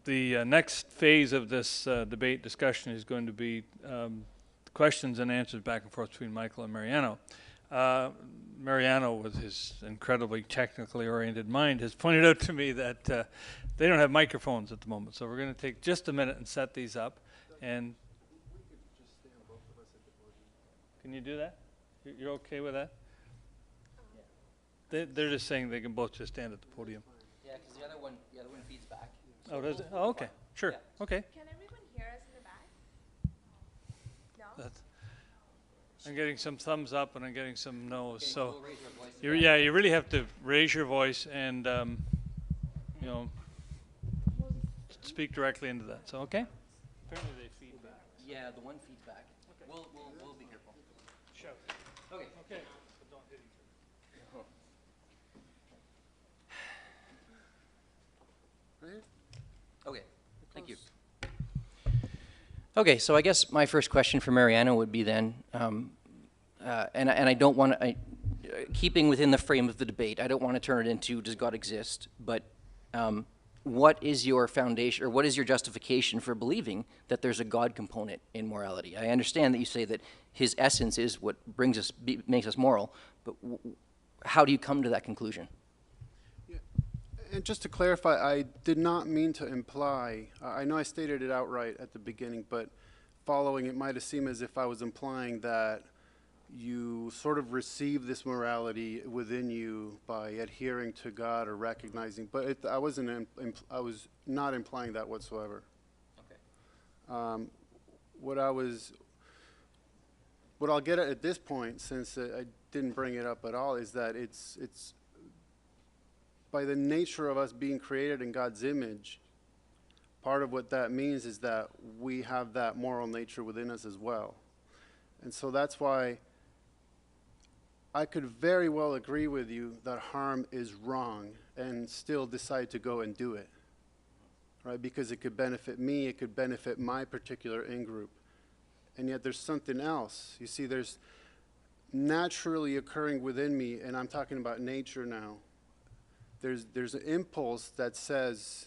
The next phase of this debate discussion is going to be questions and answers back and forth between Michael and Mariano. Mariano, with his incredibly technically oriented mind, has pointed out to me that they don't have microphones at the moment. So we're going to take just a minute and set these up. And can you do that? You're okay with that? They're just saying they can both just stand at the podium. Yeah, because the other one feeds back. Oh, does it? Oh, okay. Sure. Yeah. Okay. Can everyone hear us in the back? No? I'm getting some thumbs up and I'm getting some no's. Okay, So, we'll raise our voices yeah, you really have to raise your voice and, you know, speak directly into that. So, okay? Apparently they feed back. Yeah, the one feeds back. Okay. We'll be careful. Shout. Okay. Okay. But don't hit each other. Okay, thank you. Okay, so I guess my first question for Mariano would be then, and I don't want to, keeping within the frame of the debate, I don't want to turn it into does God exist, but what is your foundation, or what is your justification for believing that there's a God component in morality? I understand that you say that His essence is what brings us, makes us moral, but how do you come to that conclusion? And just to clarify, I did not mean to imply, I know I stated it outright at the beginning, but following it might have seemed as if I was implying that you sort of receive this morality within you by adhering to God or recognizing, but I was not implying that whatsoever. Okay. What I'll get at this point, since I didn't bring it up at all, is that it's by the nature of us being created in God's image, part of what that means is that we have that moral nature within us as well. And so that's why I could very well agree with you that harm is wrong and still decide to go and do it, right? Because it could benefit me, it could benefit my particular in-group. And yet there's something else. You see, there's naturally occurring within me, and I'm talking about nature now, there's an impulse that says,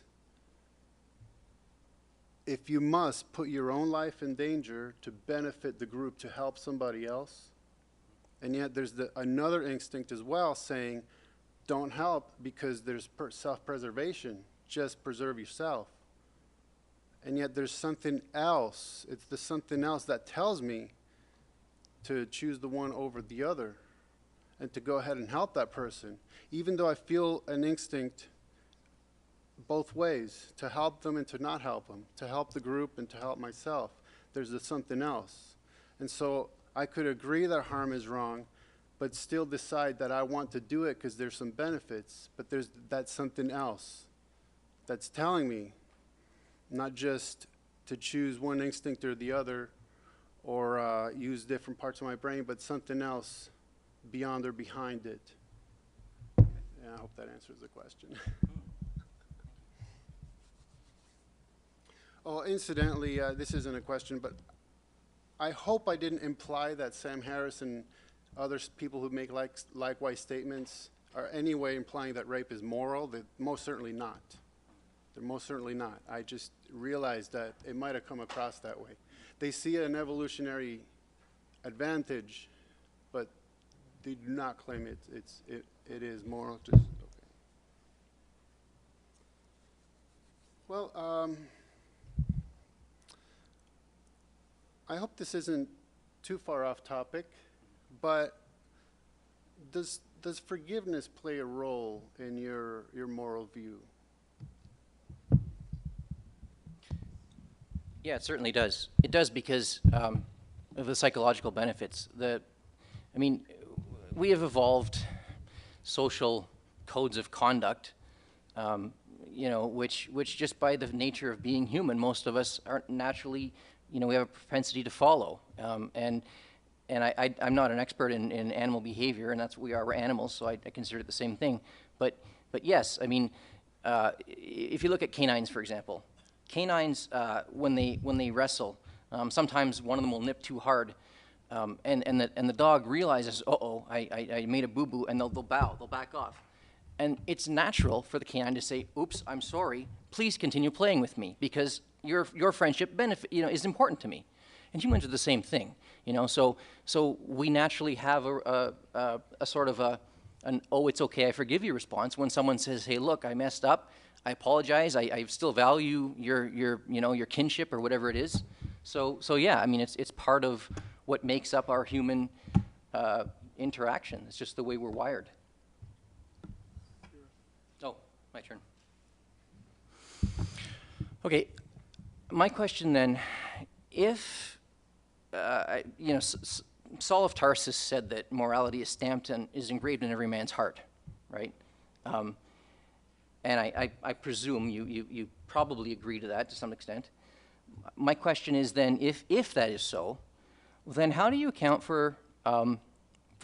if you must put your own life in danger to benefit the group, to help somebody else, and yet there's another instinct as well saying, don't help because there's self-preservation, just preserve yourself. And yet there's something else, it's the something else that tells me to choose the one over the other and to go ahead and help that person, even though I feel an instinct both ways, to help them and to not help them, to help the group and to help myself. There's something else. And so I could agree that harm is wrong, but still decide that I want to do it because there's some benefits, but there's that something else that's telling me not just to choose one instinct or the other or use different parts of my brain, but something else beyond or behind it. And I hope that answers the question. Oh, incidentally, this isn't a question, but I hope I didn't imply that Sam Harris and other people who make likewise statements are anyway implying that rape is moral. They're most certainly not. They're most certainly not. I just realized that it might have come across that way. They see an evolutionary advantage, but they do not claim it is moral. Just okay. Well, I hope this isn't too far off topic, but does forgiveness play a role in your moral view? Yeah, it certainly does. It does because of the psychological benefits. I mean, we have evolved social codes of conduct, you know, which just by the nature of being human, most of us aren't naturally, you know, we have a propensity to follow. And I'm not an expert in animal behavior, and that's what we are. We're animals, so I consider it the same thing. But yes, I mean, if you look at canines, for example, canines when they wrestle, sometimes one of them will nip too hard, and the dog realizes, uh-oh, I made a boo-boo, and they'll bow, they'll back off. And it's natural for the canine to say, oops, I'm sorry, please continue playing with me because your friendship benefit, is important to me. And humans are the same thing, so we naturally have a sort of an, oh, it's okay, I forgive you response when someone says, hey, look, I messed up, I apologize, I still value your kinship or whatever it is. So yeah, I mean, it's part of what makes up our human interaction. It's just the way we're wired. Oh, my turn. Okay, my question then, if, Saul of Tarsus said that morality is stamped and is engraved in every man's heart, right? And I presume you probably agree to that to some extent. My question is then, if that is so, then how do you account for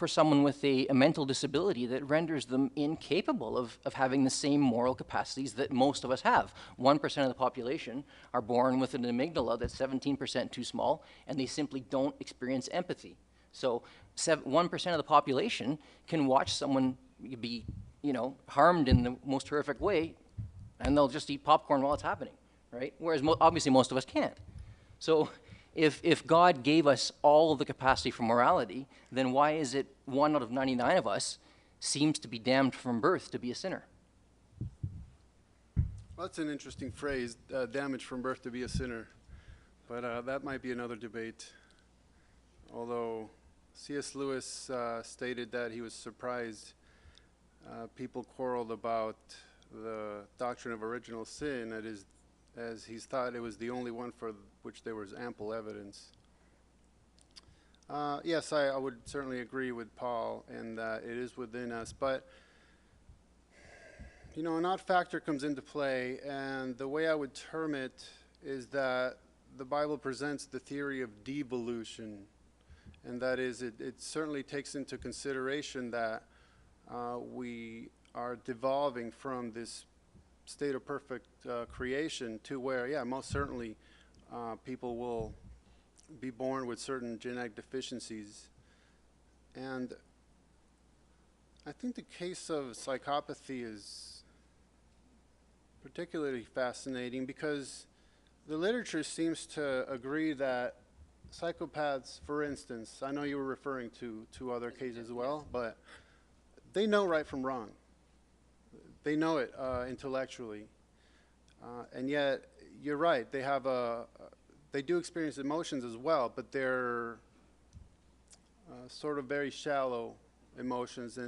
someone with a mental disability that renders them incapable of having the same moral capacities that most of us have? 1% of the population are born with an amygdala that's 17% too small, and they simply don't experience empathy. So 1% of the population can watch someone be, harmed in the most horrific way, and they'll just eat popcorn while it's happening, right? Whereas obviously most of us can't. So if God gave us all of the capacity for morality, then why is it 1 out of 99 of us seems to be damned from birth to be a sinner? Well, that's an interesting phrase, damaged from birth to be a sinner. But that might be another debate. Although C.S. Lewis stated that he was surprised people quarreled about the doctrine of original sin, that is, as he thought it was the only one for which there was ample evidence. Yes, I would certainly agree with Paul in that it is within us, but an odd factor comes into play, and the way I would term it is that the Bible presents the theory of devolution, and that is it certainly takes into consideration that we are devolving from this state of perfect creation to where, yeah, most certainly people will be born with certain genetic deficiencies. And I think the case of psychopathy is particularly fascinating because the literature seems to agree that psychopaths, for instance, I know you were referring to other cases as well, but they know right from wrong. They know it intellectually, and yet you're right. They do experience emotions as well, but they're sort of very shallow emotions,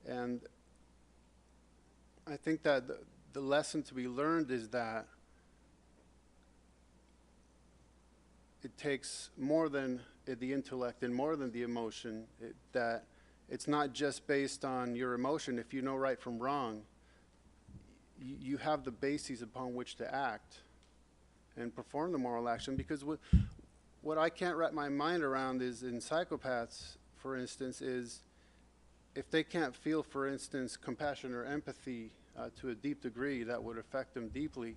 and I think that the lesson to be learned is that it takes more than the intellect and more than the emotion. That it's not just based on your emotion. If you know right from wrong, you have the bases upon which to act and perform the moral action. Because what I can't wrap my mind around is in psychopaths, for instance, is if they can't feel, for instance, compassion or empathy to a deep degree that would affect them deeply,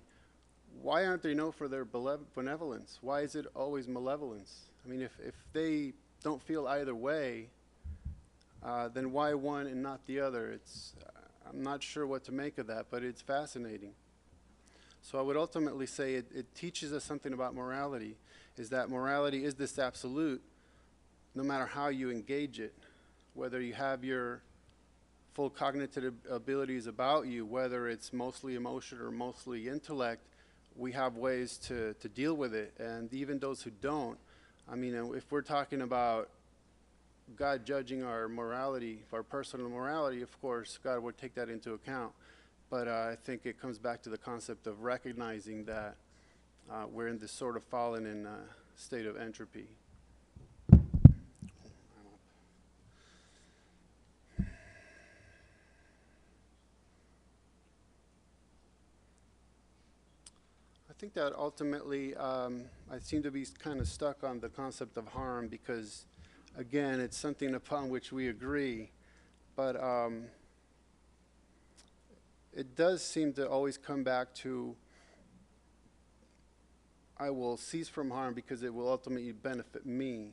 why aren't they known for their benevolence? Why is it always malevolence? I mean, if they don't feel either way, then why one and not the other? I'm not sure what to make of that, but it's fascinating. So I would ultimately say it teaches us something about morality, is that morality is this absolute, no matter how you engage it, whether you have your full cognitive abilities about you, whether it's mostly emotion or mostly intellect, we have ways to deal with it. And even those who don't, I mean, if we're talking about God judging our morality, our personal morality, of course, God would take that into account. But I think it comes back to the concept of recognizing that we're in this sort of fallen in state of entropy. I think that ultimately I seem to be kind of stuck on the concept of harm because, again, it's something upon which we agree, but it does seem to always come back to I will cease from harm because it will ultimately benefit me.